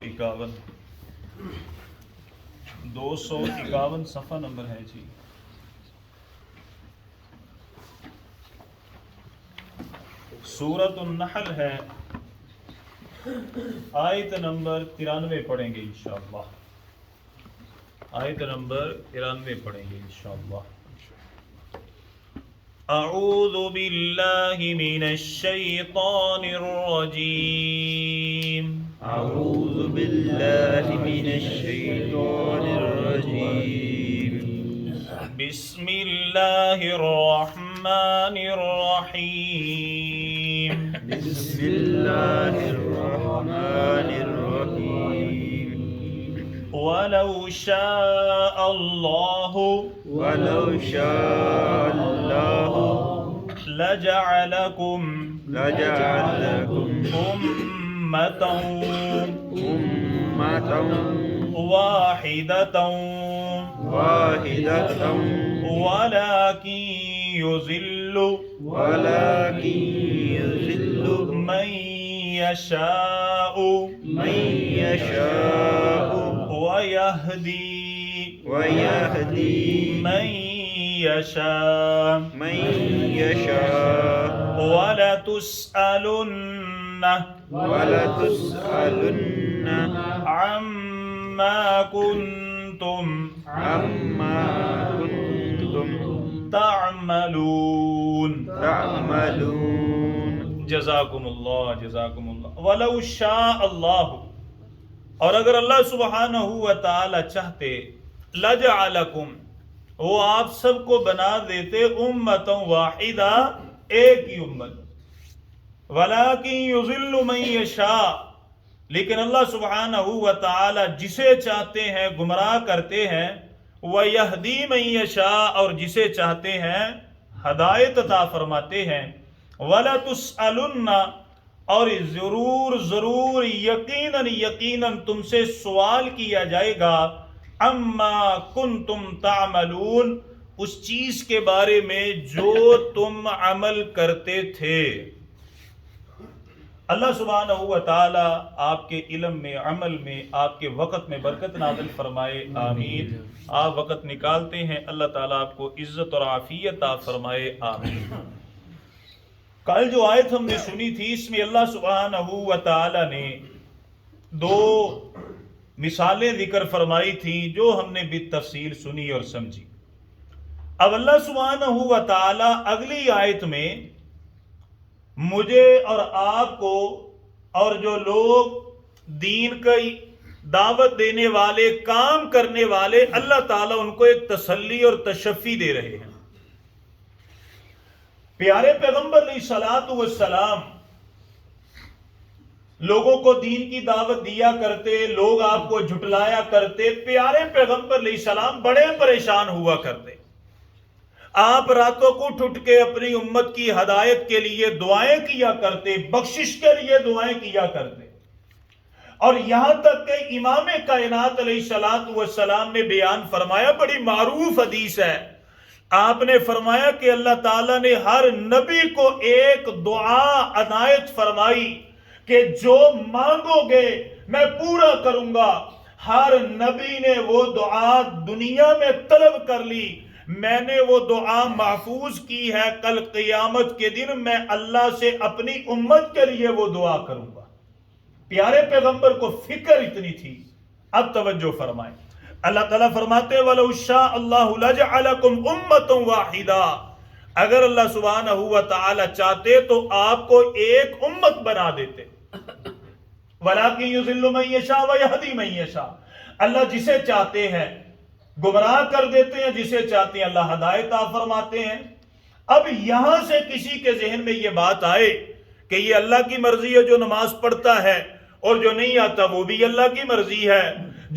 51 251 صفحہ نمبر ہے جی. سورۃ النحل ہے، آیت نمبر 93 پڑھیں گے انشاءاللہ. آیت نمبر 93 پڑھیں گے انشاءاللہ. اعوذ باللہ من الشیطان الرجیم. اعوذ باللہ من الشیطان الرجیم. بسم اللہ الرحمن الرحیم. بسم اللہ الرحمن الرحیم. ولو شاء اللہ ولو شاء اللہ لجعلکم لجعلکم امة امة واحدة واحدة ولكن يذل ولكن يذل من يشاء من يشاء ويهدي من يشاء من يشاء ولتسألن عما كنتم عما كنتم تعملون. جزاکم اللہ جزاکم اللہ. ولو شاء اللہ، اور اگر اللہ سبحانہ و تعالی چاہتے، لجعلکم، وہ آپ سب کو بنا دیتے امۃ واحدہ، ایک ہی امت. ولیکن یضل من یشاء، لیکن اللہ سبحانہ و تعالی جسے چاہتے ہیں گمراہ کرتے ہیں. ویہدی من یشاء، اور جسے چاہتے ہیں ہدایت عطا فرماتے ہیں. وَلَتُسْأَلُنَّ، اور ضرور یقیناً تم سے سوال کیا جائے گا. اما کنتم تعملون، اس چیز کے بارے میں جو تم عمل کرتے تھے. اللہ سبحانہ و تعالی آپ کے علم میں، عمل میں، آپ کے وقت میں برکت نازل فرمائے. آمین. آپ وقت نکالتے ہیں، اللہ تعالیٰ آپ کو عزت اور عافیت عطا فرمائے. آمین. کل جو آیت ہم نے سنی تھی، اس میں اللہ سبحانہ و تعالی نے دو مثالیں ذکر فرمائی تھیں جو ہم نے بالتفصیل سنی اور سمجھی. اب اللہ سبحانہ و تعالی اگلی آیت میں مجھے اور آپ کو اور جو لوگ دین کی دعوت دینے والے، کام کرنے والے، اللہ تعالیٰ ان کو ایک تسلی اور تشفی دے رہے ہیں. پیارے پیغمبر علیہ الصلوۃ والسلام لوگوں کو دین کی دعوت دیا کرتے، لوگ آپ کو جھٹلایا کرتے. پیارے پیغمبر علیہ السلام بڑے پریشان ہوا کرتے. آپ راتوں کو اٹھ کے اپنی امت کی ہدایت کے لیے دعائیں کیا کرتے، بخشش کے لیے دعائیں کیا کرتے. اور یہاں تک کہ امام کائنات علیہ الصلوۃ والسلام نے بیان فرمایا، بڑی معروف حدیث ہے. آپ نے فرمایا کہ اللہ تعالیٰ نے ہر نبی کو ایک دعا عنایت فرمائی کہ جو مانگو گے میں پورا کروں گا. ہر نبی نے وہ دعا دنیا میں طلب کر لی. میں نے وہ دعا محفوظ کی ہے، کل قیامت کے دن میں اللہ سے اپنی امت کے لیے وہ دعا کروں گا. پیارے پیغمبر کو فکر اتنی تھی. اب توجہ فرمائیں، اللہ تعالیٰ فرماتے وَلَوْ شَاءَ اللَّهُ لَجَعَلَكُمْ أُمَّةً وَاحِدَةً، اگر اللہ سبحانہ و تعالی چاہتے تو آپ کو ایک امت بنا دیتے. وَلَكِنْ يُضِلُّ مَن يَشَاءُ وَيَهْدِي مَن يَشَاءُ، اللہ جسے چاہتے ہیں گمراہ کر دیتے ہیں، جسے چاہتے ہیں اللہ ہدایت عطا فرماتے ہیں. اب یہاں سے کسی کے ذہن میں یہ بات آئے کہ یہ اللہ کی مرضی ہے، جو نماز پڑھتا ہے اور جو نہیں آتا وہ بھی اللہ کی مرضی ہے،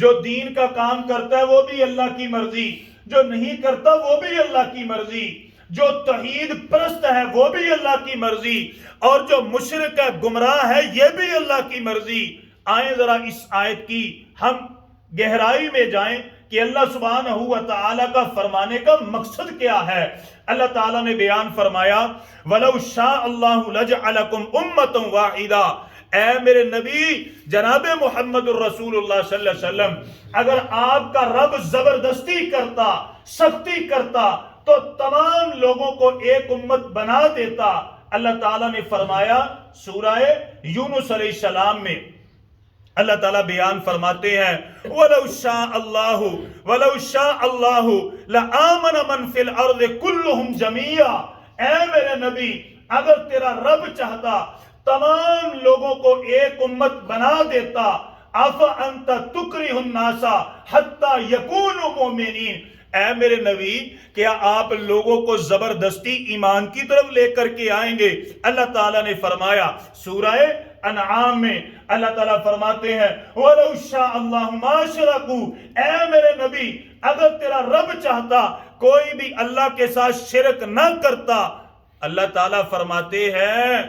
جو دین کا کام کرتا ہے وہ بھی اللہ کی مرضی، جو نہیں کرتا وہ بھی اللہ کی مرضی، جو توحید پرست ہے وہ بھی اللہ کی مرضی، اور جو مشرک ہے، گمراہ ہے، یہ بھی اللہ کی مرضی. آئیں ذرا اس آیت کی ہم گہرائی میں جائیں کہ اللہ سبحانہ و تعالی کا فرمانے کا مقصد کیا ہے. اللہ تعالیٰ نے بیان فرمایا وَلَوْ شَاءَ اللَّهُ لَجَعَلَكُمْ أُمَّةً وَاحِدَةً، اے میرے نبی جناب محمد الرسول اللہ صلی اللہ علیہ وسلم، اگر آپ کا رب زبردستی کرتا، سختی کرتا تو تمام لوگوں کو ایک امت بنا دیتا۔ اللہ تعالیٰ نے فرمایا سورہ یونس علیہ السلام میں، اللہ تعالیٰ بیان فرماتے ہیں وَلَوْ شَاءَ اللَّهُ وَلَوْ شَاءَ اللَّهُ لَآمَنَ مَنْ فِي الْأَرْضِ كُلُّهُمْ جَمِيعًا، اے میرے نبی اگر تیرا رب چاہتا تمام لوگوں کو ایک امت بنا دیتا، أَفَأَنْتَ تُكْرِهُ النَّاسَ حَتَّى يَكُونُوا مُؤْمِنِينَ، اے میرے نبی کیا آپ لوگوں کو زبردستی ایمان کی طرف لے کر کے آئیں گے؟ اللہ تعالیٰ نے فرمایا سورہ انعام میں، اللہ تعالیٰ فرماتے ہیں وَلَوْ شَاءَ اللَّهُ مَا شَرَكُوا، اے میرے نبی اگر تیرا رب چاہتا کوئی بھی اللہ کے ساتھ شرک نہ کرتا۔ اللہ تعالیٰ فرماتے ہیں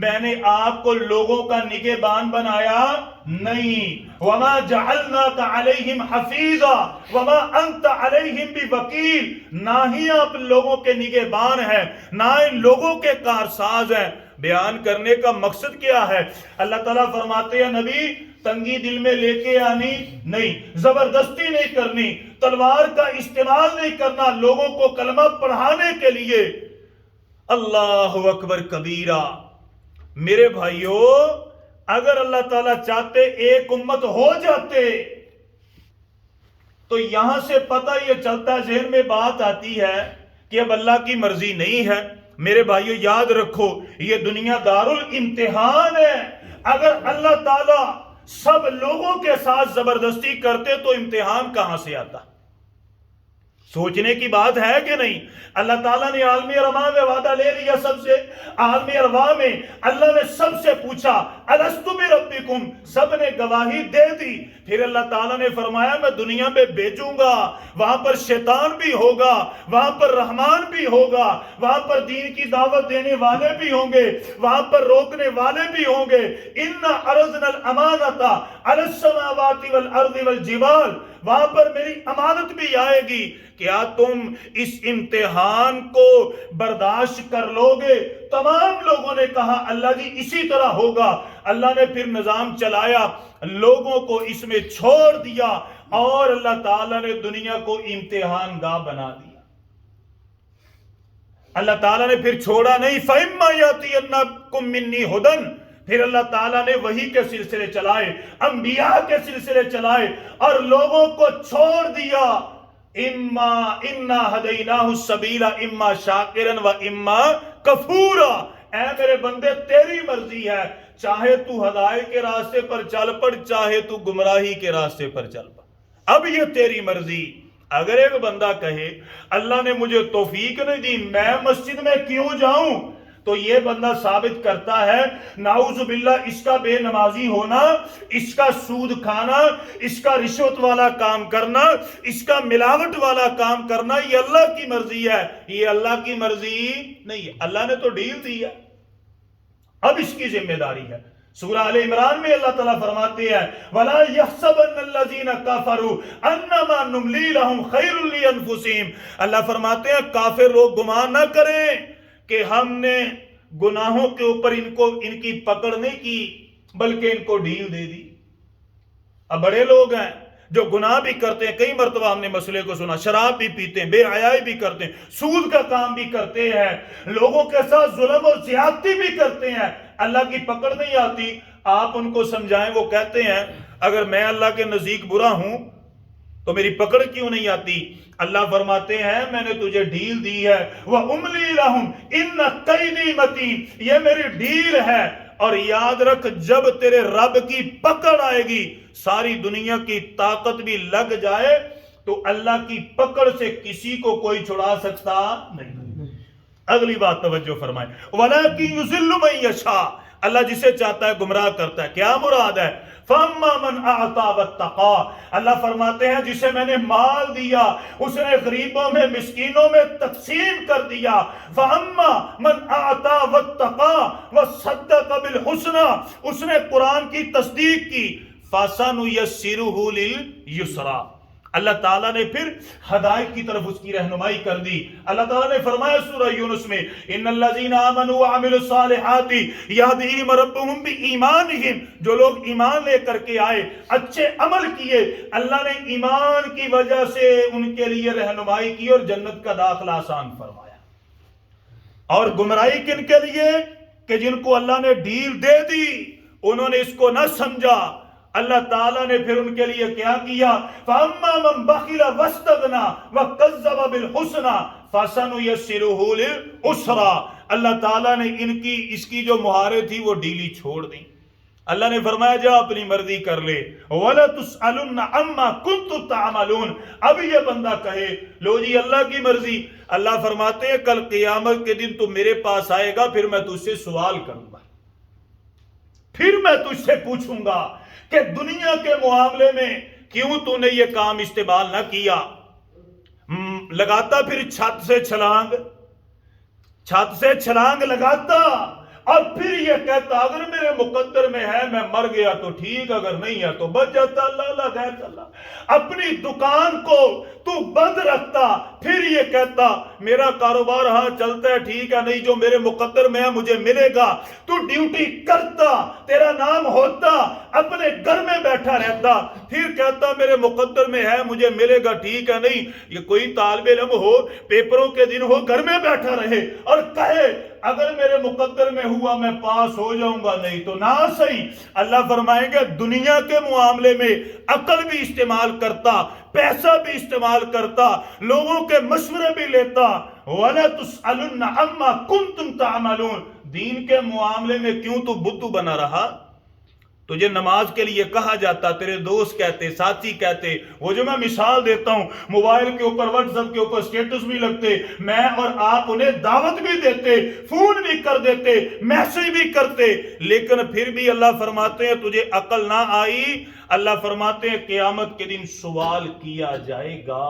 میں نے آپ کو لوگوں کا نگہبان بنایا نہیں، وَمَا جَعَلْنَاكَ عَلَيْهِمْ حَفِيظًا وَمَا أَنْتَ عَلَيْهِمْ بِوَكِيلٍ، نہ ہی آپ لوگوں کے نگہبان ہیں، نہ ان لوگوں کے کارساز ہیں۔ بیان کرنے کا مقصد کیا ہے؟ اللہ تعالیٰ فرماتے ہیں نبی تنگی دل میں لے کے آنی نہیں، زبردستی نہیں کرنی، تلوار کا استعمال نہیں کرنا لوگوں کو کلمہ پڑھانے کے لیے۔ اللہ اکبر کبیرہ۔ میرے بھائیو اگر اللہ تعالیٰ چاہتے ایک امت ہو جاتے تو یہاں سے پتہ یہ چلتا ہے، ذہن میں بات آتی ہے کہ اب اللہ کی مرضی نہیں ہے۔ میرے بھائیو یاد رکھو یہ دنیا دار الامتحان ہے، اگر اللہ تعالیٰ سب لوگوں کے ساتھ زبردستی کرتے تو امتحان کہاں سے آتا؟ سوچنے کی بات ہے کہ نہیں؟ اللہ تعالیٰ نے عالمی ارواح میں وعدہ لے لیا سب سے، عالمی ارواح میں اللہ نے سب سے پوچھا الست بربکم، سب نے گواہی دے دی، پھر اللہ تعالیٰ نے فرمایا میں دنیا میں بھیجوں گا، وہاں پر شیطان بھی ہوگا، وہاں پر رحمان بھی ہوگا، وہاں پر دین کی دعوت دینے والے بھی ہوں گے، وہاں پر روکنے والے بھی ہوں گے۔ اِنَّا عَرَضْنَا الْأَمَانَةَ عَلَى السَّمَاوَاتِ وَالْأَرْضِ وَالْجِبَالِ، وہاں پر میری امانت بھی آئے گی، کیا تم اس امتحان کو برداشت کر لو گے؟ تمام لوگوں نے کہا اللہ جی اسی طرح ہوگا۔ اللہ نے پھر نظام چلایا، لوگوں کو اس میں چھوڑ دیا اور اللہ تعالیٰ نے دنیا کو امتحان گاہ بنا دیا۔ اللہ تعالیٰ نے پھر چھوڑا نہیں، فَإِمَّا يَأْتِيَنَّكُم مِّنِّي هُدًى، پھر اللہ تعالیٰ نے وحی کے سلسلے چلائے، انبیاء کے سلسلے چلائے اور لوگوں کو چھوڑ دیا۔ اِنَّا هَدَيْنَاهُ السَّبِيلَ إِمَّا شَاكِرًا وَإِمَّا كَفُورًا، اے میرے بندے تیری مرضی ہے، چاہے تو ہدایت کے راستے پر چل پڑ، چاہے تو گمراہی کے راستے پر چل پڑ، اب یہ تیری مرضی۔ اگر ایک بندہ کہے اللہ نے مجھے توفیق نہیں دی میں مسجد میں کیوں جاؤں، تو یہ بندہ ثابت کرتا ہے نعوذ باللہ اس کا بے نمازی ہونا، اس کا سود کھانا، اس کا رشوت والا کام کرنا، اس کا ملاوٹ والا کام کرنا یہ اللہ کی مرضی ہے۔ یہ اللہ کی مرضی نہیں ہے، اللہ نے تو ڈیل دی ہے، اب اس کی ذمہ داری ہے۔ سورہ آل عمران میں اللہ تعالیٰ فرماتے ہیں وَلَا يَحْسَبَنَّ الَّذِينَ كَفَرُوا أَنَّمَا نُمْلِي لَهُمْ خَيْرٌ لِّأَنفُسِهِمْ، اللہ فرماتے ہیں کافر لوگ گمان نہ کریں کہ ہم نے گناہوں کے اوپر ان کی پکڑ نہیں کی بلکہ ان کو ڈھیل دے دی۔ اب بڑے لوگ ہیں جو گناہ بھی کرتے ہیں، کئی مرتبہ ہم نے مسئلے کو سنا، شراب بھی پیتے ہیں، بے حیائی بھی کرتے ہیں، سود کا کام بھی کرتے ہیں، لوگوں کے ساتھ ظلم اور زیادتی بھی کرتے ہیں، اللہ کی پکڑ نہیں آتی۔ آپ ان کو سمجھائیں، وہ کہتے ہیں اگر میں اللہ کے نزدیک برا ہوں تو میری پکڑ کیوں نہیں آتی؟ اللہ فرماتے ہیں میں نے تجھے ڈھیل دی ہے، وَأُمْلِي لَهُمْ إِنَّ قَيْدِي مَتِينٌ، یہ میری ڈھیل ہے۔ اور یاد رکھ جب تیرے رب کی پکڑ آئے گی، ساری دنیا کی طاقت بھی لگ جائے تو اللہ کی پکڑ سے کسی کو کوئی چھڑا سکتا نہیں۔ اگلی بات توجہ فرمائیں، وَلَكِنْ يُضِلُّ مَن يَشَاءُ، اللہ جسے چاہتا ہے گمراہ کرتا ہے۔ کیا مراد ہے؟ فَأَمَّا مَنْ أَعْطَىٰ وَاتَّقَىٰ، اللہ فرماتے ہیں جسے میں نے مال دیا اس نے غریبوں میں مسکینوں میں تقسیم کر دیا۔ فَأَمَّا مَنْ أَعْطَىٰ وَاتَّقَىٰ وَصَدَّقَ بِالْحُسْنَىٰ، اس نے قرآن کی تصدیق کی، فَسَنُيَسِّرُهُ لِلْيُسْرَىٰ، اللہ تعالیٰ نے پھر ہدایت کی طرف اس کی رہنمائی کر دی. اللہ تعالیٰ نے فرمایا سورہ یونس میں ان الذین آمنوا وعملوا الصالحات یہدیہم ربہم بایمانہم، جو لوگ ایمان لے کر کے آئے، اچھے عمل کیے، اللہ نے ایمان کی وجہ سے ان کے لیے رہنمائی کی اور جنت کا داخلہ آسان فرمایا. اور گمراہی کن کے لیے؟ کہ جن کو اللہ نے ڈھیل دے دی، انہوں نے اس کو نہ سمجھا. اللہ تعالیٰ نے پھر ان کے لیے کیا کیا؟ فَأَمَّا مَنْ بَخِلَ وَاسْتَغْنَى وَكَذَّبَ بِالْحُسْنَى فَسَنُيَسِّرُهُ لِلْعُسْرَى. اللہ تعالیٰ نے اس کی جو مہاریں تھی وہ ڈھیلی چھوڑ دیں. اللہ نے فرمایا جا اپنی مرضی کر لے. وَلَا تُسْأَلُنَّ عَمَّا كُنْتُمْ تَعْمَلُونَ. اب یہ بندہ کہے لو جی اللہ کی مرضی. اللہ فرماتے ہیں کل قیامت کے دن تو میرے پاس آئے گا، پھر میں تجھ سے سوال کروں گا، پھر میں تجھ سے پوچھوں گا کہ دنیا کے معاملے میں کیوں تو نے یہ کام استعمال نہ کیا. لگاتا پھر چھت سے چھلانگ لگاتا اور پھر یہ کہتا اگر میرے مقدر میں ہے میں مر گیا تو ٹھیک، اگر نہیں ہے تو بچ جاتا. اللہ اللہ اپنی دکان کو تو بند رکھتا، پھر یہ کہتا میرا کاروبار ہاں چلتا ہے ٹھیک ہے، نہیں جو میرے مقدر میں ہے مجھے ملے گا. تو ڈیوٹی کرتا، تیرا نام ہوتا، اپنے گھر میں بیٹھا رہتا، پھر کہتا میرے مقدر میں ہے مجھے ملے گا ٹھیک ہے، نہیں. یہ کوئی طالب علم ہو، پیپروں کے دن ہو، گھر میں بیٹھا رہے اور کہے اگر میرے مقدر میں ہوا میں پاس ہو جاؤں گا، نہیں تو نہ صحیح. اللہ فرمائیں گے دنیا کے معاملے میں عقل بھی استعمال کرتا، پیسہ بھی استعمال کرتا، لوگوں کے مشورے بھی لیتا. وَلَا تُسْأَلُنَّ عَمَّا كُنْتُمْ تَعْمَلُونَ. دین کے معاملے میں کیوں تو بدھو بنا رہا؟ تجھے نماز کے لیے کہا جاتا، تیرے دوست کہتے، ساتھی کہتے، وہ جو میں مثال دیتا ہوں موبائل کے اوپر واٹس ایپ کے اوپر سٹیٹس بھی لگتے، میں اور آپ انہیں دعوت بھی دیتے، فون بھی کر دیتے، میسج بھی کرتے، لیکن پھر بھی اللہ فرماتے ہیں تجھے عقل نہ آئی. اللہ فرماتے ہیں قیامت کے دن سوال کیا جائے گا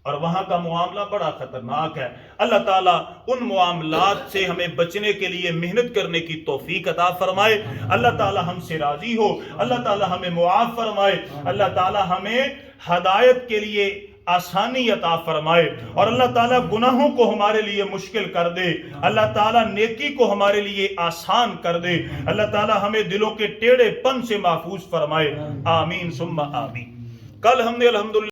اور وہاں کا معاملہ بڑا خطرناک ہے. اللہ تعالیٰ ان معاملات سے ہمیں بچنے کے لیے محنت کرنے کی توفیق عطا فرمائے. اللہ تعالیٰ ہم سے راضی ہو، اللہ تعالیٰ ہمیں معاف فرمائے، اللہ تعالیٰ ہمیں ہدایت کے لیے آسانی عطا فرمائے اور اللہ تعالیٰ گناہوں کو ہمارے لیے مشکل کر دے، اللہ تعالیٰ نیکی کو ہمارے لیے آسان کر دے، اللہ تعالیٰ ہمیں دلوں کے ٹیڑھے پن سے محفوظ فرمائے. آمین ثم آمین. کل ہم نے الحمدللہ